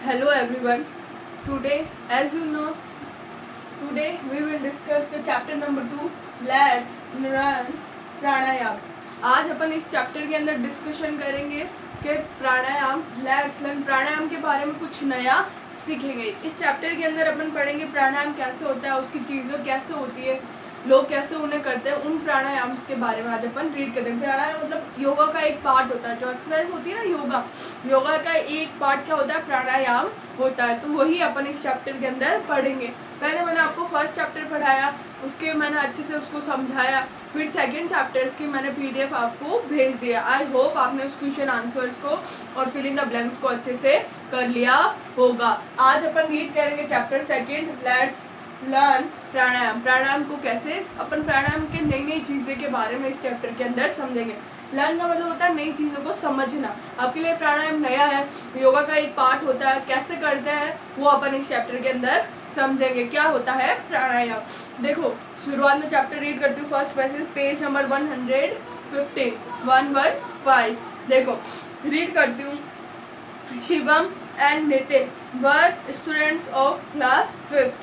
Hello everyone. Today, as you know, today we will discuss the chapter number 2. Let's learn प्राणायाम. आज अपन इस chapter के अंदर discussion करेंगे कि प्राणायाम, लेट्स लर्न प्राणायाम के बारे में कुछ नया सीखेंगे. इस चैप्टर के अंदर अपन पढ़ेंगे प्राणायाम कैसे होता है, उसकी चीज़ें कैसे होती है, लोग कैसे उन्हें करते हैं, उन प्राणायाम के बारे में आज अपन रीड करते हैं. प्राणायाम मतलब योगा का एक पार्ट होता है. जो एक्सरसाइज होती है ना, योगा का एक पार्ट क्या होता है, प्राणायाम होता है. तो वही अपन इस चैप्टर के अंदर पढ़ेंगे. पहले मैंने आपको फर्स्ट चैप्टर पढ़ाया, उसके मैंने अच्छे से उसको समझाया. फिर सेकंड चैप्टर्स की मैंने PDF आपको भेज दिया. आई होप आपने उस क्वेश्चन आंसर्स को और फिल इन द ब्लैंक्स को अच्छे से कर लिया होगा. आज अपन रीड करेंगे चैप्टर सेकंड. लेट्स लर्न प्राणायाम. प्राणायाम को कैसे अपन प्राणायाम के नई नई चीज़ें के बारे में इस चैप्टर के अंदर समझेंगे. लर्न का मतलब होता है नई चीज़ों को समझना. आपके लिए प्राणायाम नया है, योगा का एक पार्ट होता है, कैसे करते हैं वो अपन इस चैप्टर के अंदर समझेंगे. क्या होता है प्राणायाम. देखो शुरुआत में चैप्टर रीड करती हूँ. First passage page number 115. देखो रीड करती हूँ. Shivam and Nitin were students of class 5th.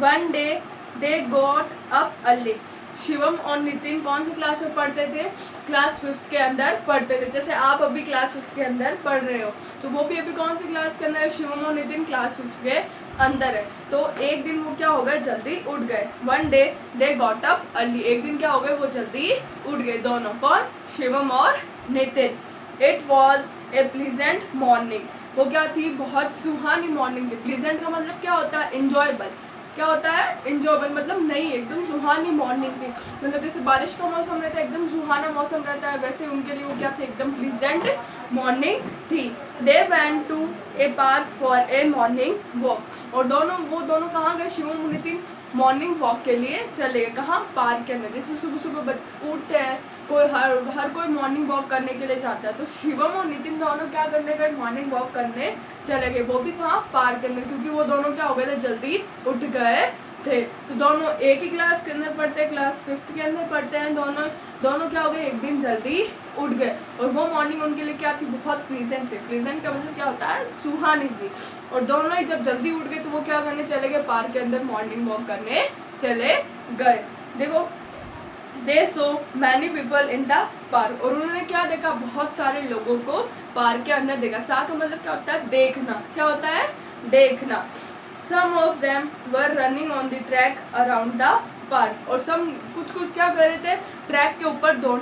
One day they got up early. Shivam और नितिन कौन सी क्लास में पढ़ते थे, क्लास 5th के अंदर पढ़ते थे. जैसे आप अभी क्लास 5th के अंदर पढ़ रहे हो, तो वो भी अभी कौन सी क्लास के अंदर है, शिवम और नितिन क्लास 5th के अंदर है. तो एक दिन वो क्या हो गए, जल्दी उठ गए. One day they got up early. एक दिन क्या हो गए, वो जल्दी उठ गए. दोनों कौन, शिवम और Nitin. It was a pleasant morning. वो क्या थी, बहुत सुहानी मॉर्निंग थी. प्लीजेंट का मतलब क्या होता है, इंजॉयबल. क्या होता है, इंजॉयबल मतलब नई एकदम सुहानी मॉर्निंग थी. मतलब जैसे बारिश का मौसम रहता है, एकदम सुहाना मौसम रहता है, वैसे उनके लिए वो क्या थे, एकदम प्लीजेंट मॉर्निंग थी. They went to a park for a morning walk. और वो दोनों कहाँ गए, शिवम और नितिन मॉर्निंग वॉक के लिए चले गए. कहाँ, पार्क के अंदर. जैसे सुबह सुबह उठते हैं, कोई हर कोई मॉर्निंग वॉक करने के लिए जाता है. तो शिवम और नितिन दोनों क्या करने गए, मॉर्निंग वॉक करने चले गए. वो भी कहाँ, पार्क के अंदर, क्योंकि वो दोनों क्या हो गए थे, जल्दी उठ गए थे. तो दोनों एक ही क्लास के अंदर पढ़ते हैं, क्लास 5th के अंदर पढ़ते हैं. दोनों क्या हो गए, एक दिन जल्दी उठ गए. और वो मॉर्निंग उनके लिए क्या थी, बहुत प्लीजेंट थी. प्लीजेंट का मतलब क्या होता है, सुहानी थी. और दोनों ही जब जल्दी उठ गए तो वो क्या करने चले गए, पार्क के अंदर मॉर्निंग वॉक करने चले गए. देखो they so many people in the park. और उन्होंने क्या देखा, बहुत सारे लोगों को पार्क के अंदर देखा. सा का मतलब क्या होता है, देखना. क्या होता है, देखना. Some of them were running on the track around the park. और कुछ क्या कर रहे थे, ट्रैक के ऊपर दौड़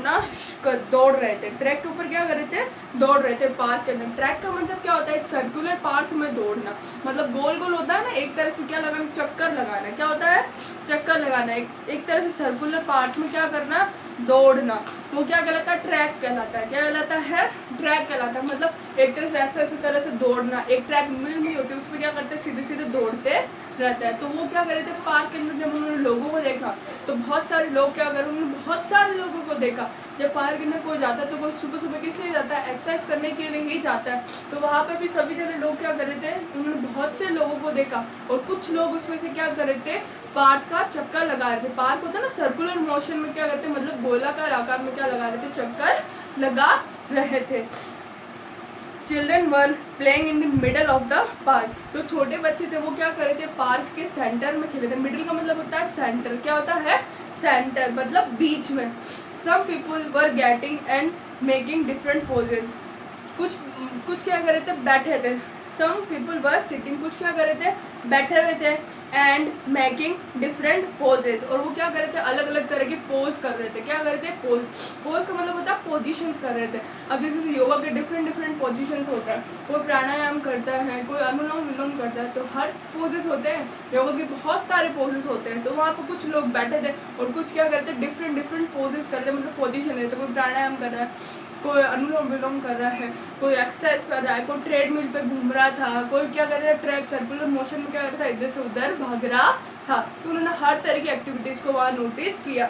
रहे थे. ट्रैक के ऊपर क्या कर रहे थे, दौड़ रहे थे पार्क के अंदर. ट्रैक का मतलब क्या होता है, एक सर्कुलर पाथ में दौड़ना. मतलब गोल गोल होता है ना, एक तरह से क्या लगाना, चक्कर लगाना. क्या होता है, चक्कर लगाना. एक तरह से सर्कुलर पार्ट में क्या करना, दौड़ना. वो क्या कहलाता है, ट्रैक कहलाता है. क्या कहलाता है, ट्रैक कहलाता है. मतलब एक तरह से ऐसे तरह से दौड़ना. एक ट्रैक नहीं होती, उसमें क्या करते, सीधे सीधे दौड़ते रहता है. तो वो क्या कर रहे थे, पार्क के अंदर जब उन्होंने लोगों को देखा, तो बहुत सारे लोग क्या कर, उन्होंने बहुत सारे लोगों को देखा. जब पार्क के अंदर कोई जाता है तो वो सुबह सुबह किस लिए जाता है, एक्सरसाइज करने के लिए ही जाता है. तो वहाँ पे भी सभी जगह लोग क्या कर रहे थे, उन्होंने बहुत से लोगों को देखा. और कुछ लोग उसमें से क्या कर रहे थे, पार्क का चक्कर लगा रहे थे. पार्क होता है ना, सर्कुलर मोशन में क्या करते हैं, मतलब गोलाकार आकार में क्या लगा रहे थे, चक्कर लगा रहे थे. Children were playing in the middle of the park. जो छोटे बच्चे थे वो क्या कर रहे थे, पार्क के सेंटर में खेले थे. मिडिल का मतलब होता है सेंटर. क्या होता है, सेंटर मतलब बीच में. Some people were getting and making different poses. कुछ क्या कर रहे थे, बैठे थे. Some people were sitting. कुछ क्या कर रहे थे, बैठे हुए थे. And making different poses. और वो क्या कर रहे थे, अलग अलग तरह के पोज कर रहे थे. क्या कर रहे थे, पोज का मतलब होता है पोजीशंस कर रहे थे. अब जैसे योगा के डिफरेंट पोजीशंस होता है, कोई प्राणायाम करता है, कोई अनुलोम विलोम करता है, तो हर पोजेस होते हैं. योगा के बहुत सारे पोजेस होते हैं. तो वहाँ पर कुछ लोग बैठे थे और कुछ क्या करते हैं, डिफरेंट पोजेस करते हैं, मतलब पोजीशन लेते. कोई प्राणायाम कर रहा है, कोई अनुलोम विलोम कर रहा है, कोई एक्सरसाइज कर रहा है, कोई ट्रेडमिल पे घूम रहा था, कोई क्या कर रहा है, ट्रैक सर्कुलर मोशन में क्या कर रहा था, इधर से उधर भाग रहा था. तो उन्होंने हर तरह की एक्टिविटीज को वहाँ नोटिस किया.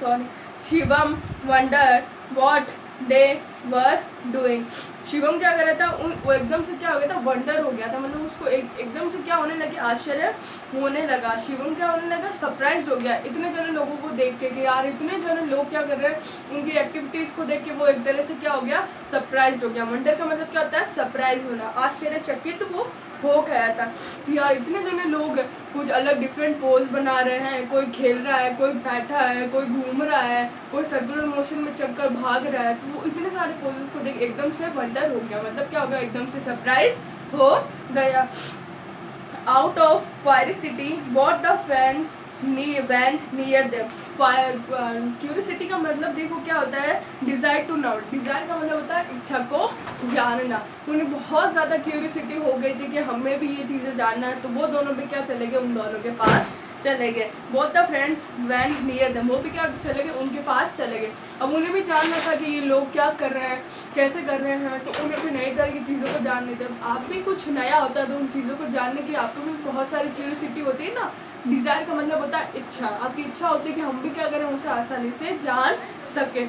Sorry. Shivam wonder what they were doing. Shivam क्या कर रहा था, वो एकदम से क्या हो गया था, वंडर हो गया था, मतलब उसको एकदम से क्या होने लगे, आश्चर्य होने लगा। शिवम क्या होने लगा, सरप्राइज हो गया इतने जने लोगों को देख के कि यार इतने जने लोग क्या कर रहे हैं, उनकी एक्टिविटीज़ को देख के वो एक तरह से क्या हो गया, सरप्राइज हो गया। वंडर का मतलब क्या होता है, सरप्राइज होना, आश्चर्यचकित वो हो गया था। यार इतने जने लोग कुछ अलग डिफरेंट पोज बना रहे हैं, कोई खेल रहा है, कोई बैठा है, कोई घूम रहा है, कोई सर्कुलर मोशन में चलकर भाग रहा है। तो वो इतने सारे पोजेस को देख एकदम से वंडर हो गया, मतलब क्या हो गया, एकदम से सरप्राइज हो गया। Out of curiosity what the friends went near them. Curiosity का मतलब देखो क्या होता है, डिज़ायर टू नो। डिज़ायर का मतलब होता है इच्छा को जानना। उन्हें बहुत ज़्यादा क्यूरियोसिटी हो गई थी कि हमें भी ये चीज़ें जानना है, तो वो दोनों भी क्या चले गए, उन दोनों के पास चले गए। Both the friends went near them, वो भी क्या चले गए, उनके पास चले गए। अब उन्हें भी जानना था कि ये लोग क्या कर रहे हैं, कैसे कर रहे हैं, तो उन्हें भी नई तरह की चीज़ों को जानने थे। आप भी कुछ नया होता है तो उन चीज़ों को जानने की आपको भी बहुत सारी क्यूरियोसिटी होती है ना। डिज़ायर का मतलब होता है इच्छा, आपकी इच्छा होती है कि हम भी क्या करें, उसे आसानी से जान सकें।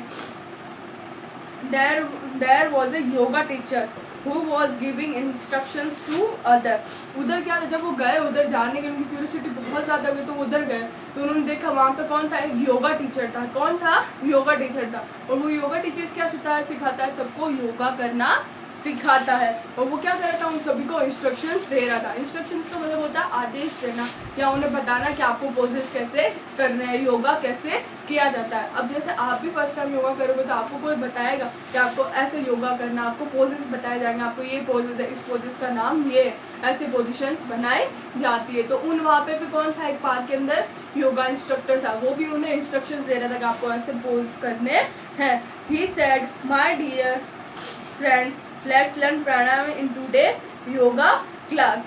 There was a yoga teacher who was giving instructions to other। उधर क्या था, जब वो गए उधर जानने के, उनकी क्यूरियोसिटी बहुत ज़्यादा गई तो उधर गए, तो उन्होंने देखा वहाँ पे कौन था, एक योगा टीचर था। कौन था, योगा टीचर था। और वो योगा टीचर क्या सिखाता है, सबको योगा करना सिखाता है। और वो क्या कर रहा था, उन सभी को इंस्ट्रक्शंस दे रहा था। इंस्ट्रक्शंस का मतलब होता है आदेश देना, या उन्हें बताना कि आपको पोजेस कैसे करने हैं, योगा कैसे किया जाता है। अब जैसे आप भी फर्स्ट टाइम योगा करोगे तो आपको कोई बताएगा कि आपको ऐसे योगा करना, आपको पोजेस बताए जाएंगे, आपको ये पोजेस है, इस पोजेस का नाम ये, ऐसे पोजिशंस बनाई जाती है। तो उन वहाँ पे भी कौन था, एक पार्क के अंदर योगा इंस्ट्रक्टर था, वो भी उन्हें इंस्ट्रक्शंस दे रहा था कि आपको ऐसे पोज करने हैं। He said my dear friends let's learn pranayama in today yoga class.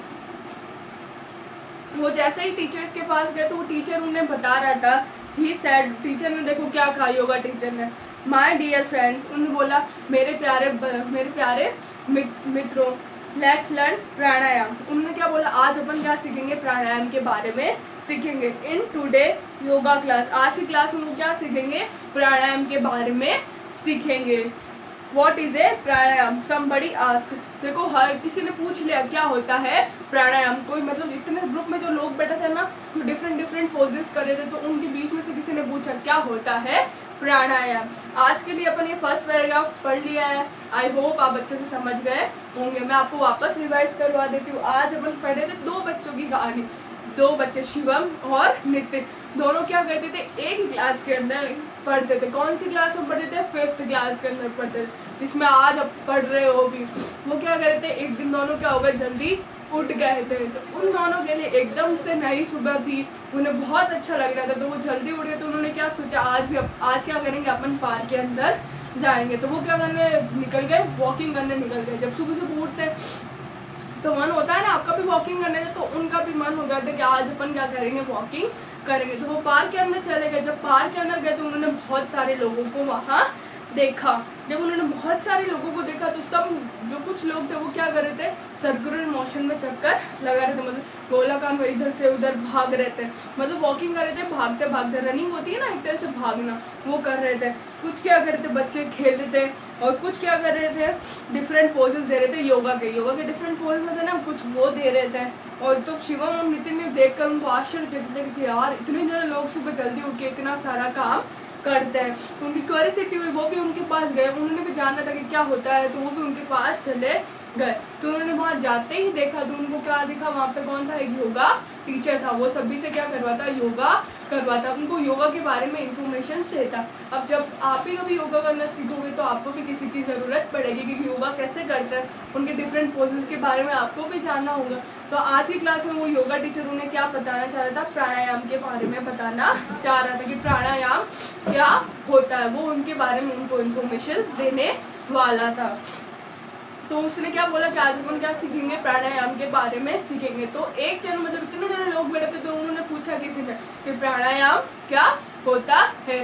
वो जैसे ही टीचर्स के पास गए तो वो टीचर उन्हें बता रहा था, ही सेड, टीचर ने देखो क्या कहा, योगा टीचर ने, माय डियर फ्रेंड्स, उन्होंने बोला मेरे प्यारे मित्रों, लेट्स लर्न प्राणायाम। उन्होंने क्या बोला, आज अपन क्या सीखेंगे, प्राणायाम के बारे में सीखेंगे। इन टुडे योगा क्लास, आज की क्लास में वो क्या सीखेंगे, प्राणायाम के बारे में सीखेंगे। What is a pranayama, somebody ask। देखो हर किसी ने पूछ लिया क्या होता है प्राणायाम। कोई मतलब इतने ग्रुप में जो लोग बैठे थे ना, तो डिफरेंट पोजेस कर रहे थे, तो उनके बीच में से किसी ने पूछा क्या होता है प्राणायाम। आज के लिए अपन ये फर्स्ट पैराग्राफ पढ़ लिया है। आई होप आप अच्छे से समझ गए होंगे। मैं आपको वापस रिवाइज करवा देती हूँ। आज अपन पढ़े थे 2 बच्चों की कहानी। 2 बच्चे, शिवम और नितिन, दोनों क्या करते थे, एक ही क्लास के अंदर पढ़ते थे। कौन सी क्लास में पढ़ते थे, 5th क्लास के अंदर पढ़ते थे, जिसमें आज अब पढ़ रहे हो भी। वो क्या कर रहे थे, एक दिन दोनों क्या हो गए, जल्दी उठ गए थे। तो उन दोनों के लिए एकदम से नई सुबह थी, उन्हें बहुत अच्छा लग रहा था, तो वो जल्दी उठ गए। तो उन्होंने क्या सोचा, आज क्या करेंगे, अपन पार्क के अंदर जाएंगे। तो वो क्या करने निकल गए, वॉकिंग करने निकल गए। जब सुबह सुबह उठते तो मन होता है ना आपका भी वॉकिंग करने का, तो उनका भी मन हो गया था कि आज अपन क्या करेंगे, वॉकिंग करेंगे। तो वो पार्क के अंदर चले गए। जब पार्क के अंदर गए तो उन्होंने बहुत सारे लोगों को वहाँ देखा। जब उन्होंने बहुत सारे लोगों को देखा तो सब जो कुछ लोग थे वो क्या कर रहे थे, सर्कुलर मोशन में चक्कर लगा रहे थे, मतलब गोलाकार में इधर से उधर भाग रहे थे, मतलब वॉकिंग कर रहे थे, भागते भागते, रनिंग होती है ना एक तरह से भागना, वो कर रहे थे। कुछ क्या कर रहे थे, बच्चे खेल रहे थे, और कुछ क्या कर रहे थे, डिफरेंट पोजेस दे रहे थे योगा के डिफरेंट पोजेस होते ना, कुछ वो दे रहे थे। और तो शिवम और नितिन ने देखकर उनको आश्चर्यचकित थे कि यार इतने जने लोग सुबह जल्दी उठ के इतना सारा काम करते हैं। उनकी क्यूरियोसिटी हुई, वो भी उनके पास गए, उन्होंने भी जानना था कि क्या होता है, तो वो भी उनके पास चले गए। तो उन्होंने वहाँ जाते ही देखा, तो उनको क्या दिखा, वहाँ पे कौन था, एक योगा टीचर था। वो सभी से क्या करवाता, योगा करवाता, उनको योगा के बारे में इंफॉर्मेशन देता। अब जब आप ही कभी योगा करना सीखोगे तो आपको भी किसी की ज़रूरत पड़ेगी कि योगा कैसे करते हैं, उनके डिफरेंट पोजेस के बारे में आपको भी जानना होगा। तो आज की क्लास में वो योगा टीचर उन्हें क्या बताना चाह रहा था, प्राणायाम के बारे में बताना चाह रहा था कि प्राणायाम क्या होता है, वो उनके बारे में उनको इन्फॉर्मेशन देने वाला था। तो उसने क्या बोला कि आज अपन क्या सीखेंगे, प्राणायाम के बारे में सीखेंगे। तो एक जन मतलब इतने जने लोग बैठे थे, तो उन्होंने पूछा किसी ने कि प्राणायाम क्या होता है।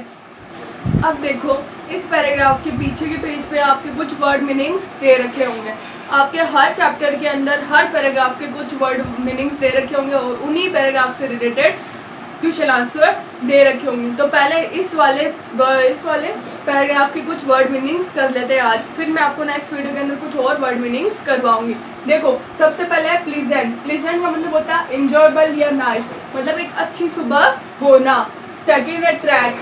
अब देखो इस पैराग्राफ के पीछे के पेज पे आपके कुछ वर्ड मीनिंग्स दे रखे होंगे। आपके हर चैप्टर के अंदर हर पैराग्राफ के कुछ वर्ड मीनिंग्स दे रखे होंगे, और उन्हीं पैराग्राफ से रिलेटेड क्वेश्चन आंसर दे रखे होंगे। तो पहले इस वाले पैराग्राफ की कुछ वर्ड मीनिंग्स कर लेते हैं आज, फिर मैं आपको नेक्स्ट वीडियो के अंदर कुछ और वर्ड मीनिंग्स करवाऊंगी। देखो सबसे पहले है प्लीजेंट। प्लीजेंट का मतलब होता है इंजॉयबल या नाइस, मतलब एक अच्छी सुबह होना। सेकेंड है track,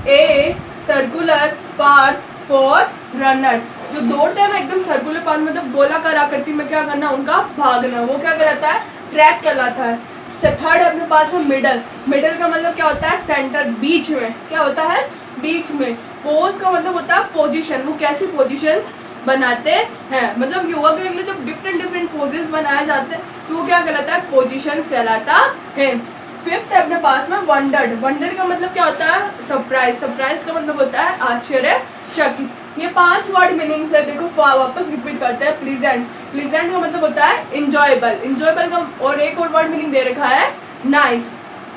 a circular path for runners, जो दौड़ते हैं ना एकदम सर्कुलर पाथ मतलब गोलाकार आकृति में क्या करना, उनका भागना, वो क्या कहलाता है, ट्रैक कहलाता है। थर्ड है अपने पास में मिडल। मिडल का मतलब क्या होता है, सेंटर, बीच में, क्या होता है, बीच में। पोज का मतलब होता है पोजीशन, वो कैसी पोजीशंस बनाते हैं, मतलब योगा के अंदर जब डिफरेंट डिफरेंट पोजेस बनाए जाते हैं तो वो क्या कहलाता है, पोजीशंस कहलाता है। फिफ्थ है अपने पास में वंडर्ड। वंडर्ड का मतलब क्या होता है, सरप्राइज। सरप्राइज का मतलब होता है आश्चर्यचकित। ये 5 वर्ड मीनिंग्स है। देखो वापस रिपीट करते हैं। प्लीजेंट, प्लीजेंट का मतलब होता है इंजॉयबल। इंजॉयबल का और एक और वर्ड मीनिंग दे रखा है नाइस।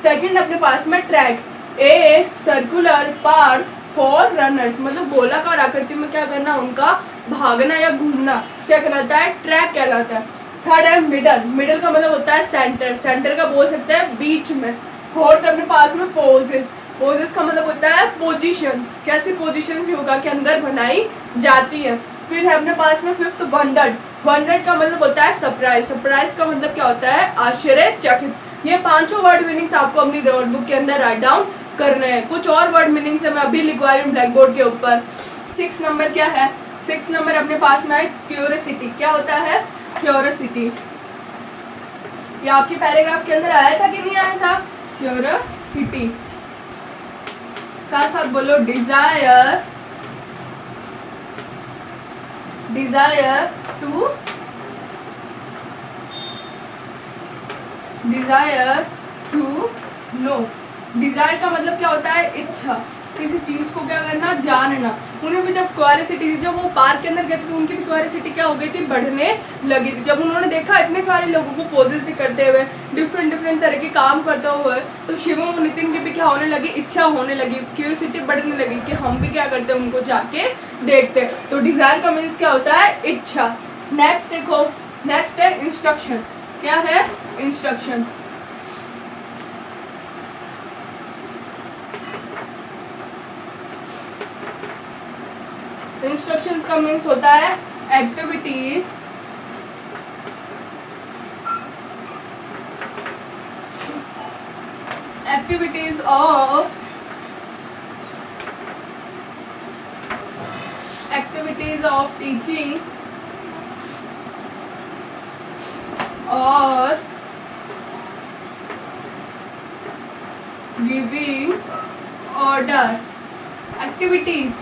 सेकंड अपने पास में track, a circular path for runners, मतलब गोलाकार आकृति में क्या करना, उनका भागना या घूमना, क्या कहलाता है, ट्रैक कहलाता है। थर्ड है मिडल। मिडल का मतलब होता है सेंटर। सेंटर का बोल सकते हैं बीच में। फोर्थ अपने पास में पोजेस। पोजेस का मतलब होता है पोजीशंस, कैसी पोजीशंस योगा के अंदर बनाई जाती है। फिर है अपने पास में फिफ्थ वंडर्ड। वंडर्ड का मतलब होता है सरप्राइज। सरप्राइज का मतलब क्या होता है, आश्चर्यचकित। ये 5 वर्ड मीनिंग्स आपको अपनी नोटबुक के अंदर राइट डाउन करने हैं। कुछ और वर्ड मीनिंग्स है मैं अभी लिखवा रही हूँ ब्लैक बोर्ड के ऊपर। 6 नंबर क्या है, 6 नंबर अपने पास में है क्यूरियोसिटी। क्या होता है, क्यूरियोसिटी। ये आपके पैराग्राफ के अंदर आया था कि नहीं आया था, क्यूरियोसिटी। साथ साथ बोलो, desire, desire to, desire to know. Desire का मतलब क्या होता है, इच्छा, किसी चीज को क्या करना, जानना। उन्हें भी जब क्यूरियोसिटी थी, जब वो पार्क के अंदर गए थे तो उनकी भी क्यूरियोसिटी क्या हो गई थी, बढ़ने लगी थी। जब उन्होंने देखा इतने सारे लोगों को पोजेस करते हुए, डिफरेंट डिफरेंट तरह के काम करते हुए, तो शिवम और नितिन की भी क्या होने लगी, इच्छा होने लगी, क्यूरियोसिटी बढ़ने लगी कि हम भी क्या करते हैं, उनको जाके देखते। तो डिजायर का मीन्स क्या होता है, इच्छा। नेक्स्ट देखो, नेक्स्ट है इंस्ट्रक्शन। क्या है, इंस्ट्रक्शन। इंस्ट्रक्शंस का मीन्स होता है activities, activities of, activities of teaching और giving orders. Activities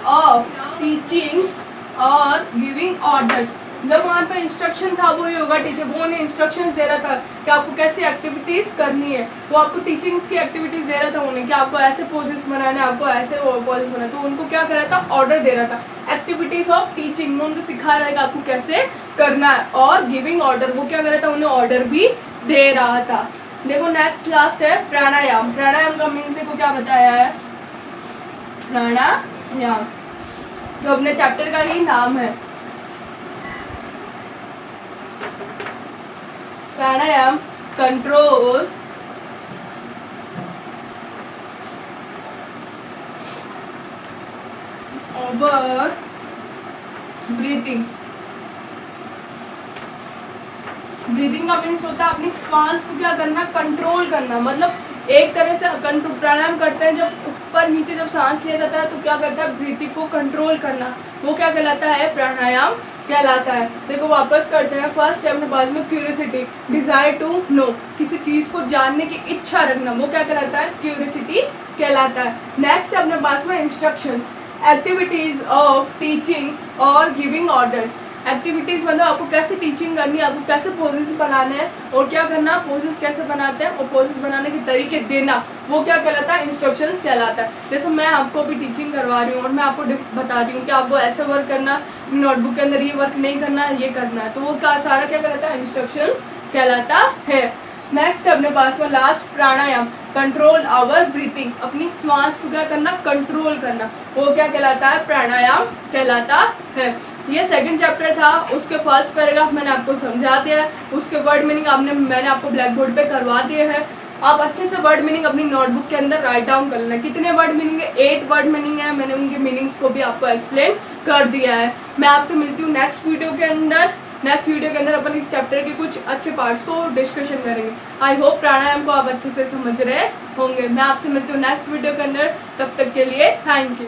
of teachings और गिविंग ऑर्डर्स। जब वहाँ पे इंस्ट्रक्शन था, वो योगा टीचर वो उन्हें इंस्ट्रक्शंस दे रहा था कि आपको कैसी एक्टिविटीज़ करनी है। वो आपको टीचिंग्स की एक्टिविटीज़ दे रहा था उन्हें कि आपको ऐसे पोजेस बनाने, आपको ऐसे पोजेस बनाने। तो उनको क्या कर रहा था, ऑर्डर दे रहा था। एक्टिविटीज़ ऑफ टीचिंग में उनको सिखा रहा है कि आपको कैसे करना है। और गिविंग ऑर्डर, वो क्या कर रहा था, उन्हें ऑर्डर भी दे रहा था। देखो नेक्स्ट लास्ट है प्राणायाम। प्राणायाम का मीन्स देखो क्या बताया है, प्राणायाम जो अपने चैप्टर का ही नाम है। प्राणायाम कंट्रोल ओवर ब्रीथिंग। ब्रीथिंग का मीन्स होता है अपनी श्वास को क्या करना, कंट्रोल करना। मतलब एक तरह से प्राणायाम करते हैं, जब ऊपर नीचे जब सांस लिया जाता है तो क्या करता है, ब्रीथिंग को कंट्रोल करना, वो क्या कहलाता है, प्राणायाम कहलाता है। देखो वापस करते हैं। फर्स्ट है अपने पास में क्यूरियोसिटी, डिजायर टू नो, किसी चीज को जानने की इच्छा रखना, वो क्या कहलाता है, क्यूरियोसिटी कहलाता है। नेक्स्ट है अपने पास में इंस्ट्रक्शंस, एक्टिविटीज ऑफ टीचिंग और गिविंग ऑर्डर्स। एक्टिविटीज़ मतलब आपको कैसे टीचिंग करनी है, आपको कैसे पोजेस बनाने हैं और क्या करना, पोजेस कैसे बनाते हैं और पोजेस बनाने के तरीके देना, वो क्या कहलाता है, इंस्ट्रक्शंस कहलाता है। जैसे मैं आपको भी टीचिंग करवा रही हूँ और मैं आपको बता रही हूँ कि आपको ऐसे वर्क करना, नोटबुक के अंदर ये वर्क नहीं करना है, ये करना है, तो वो क्या सारा क्या कहलाता है, इंस्ट्रक्शंस कहलाता है। नेक्स्ट है अपने पास में last pranayama, control our breathing, अपनी श्वास को क्या करना, कंट्रोल करना, वो क्या कहलाता है, प्राणायाम कहलाता है। ये सेकंड चैप्टर था, उसके फर्स्ट पैराग्राफ मैंने आपको समझा दिया है, उसके वर्ड मीनिंग मैंने आपको ब्लैक बोर्ड पे करवा दिए हैं। आप अच्छे से वर्ड मीनिंग अपनी नोटबुक के अंदर राइट डाउन कर लेना। कितने वर्ड मीनिंग है? 8 वर्ड मीनिंग है। मैंने उनके मीनिंग्स को भी आपको एक्सप्लेन कर दिया है। मैं आपसे मिलती हूँ नेक्स्ट वीडियो के अंदर। नेक्स्ट वीडियो के अंदर अपन इस चैप्टर के कुछ अच्छे पार्ट्स को डिस्कशन करेंगे। आई होप प्राणायाम को आप अच्छे से समझ रहे होंगे। मैं आपसे मिलती हूँ नेक्स्ट वीडियो के अंदर। तब तक के लिए थैंक यू।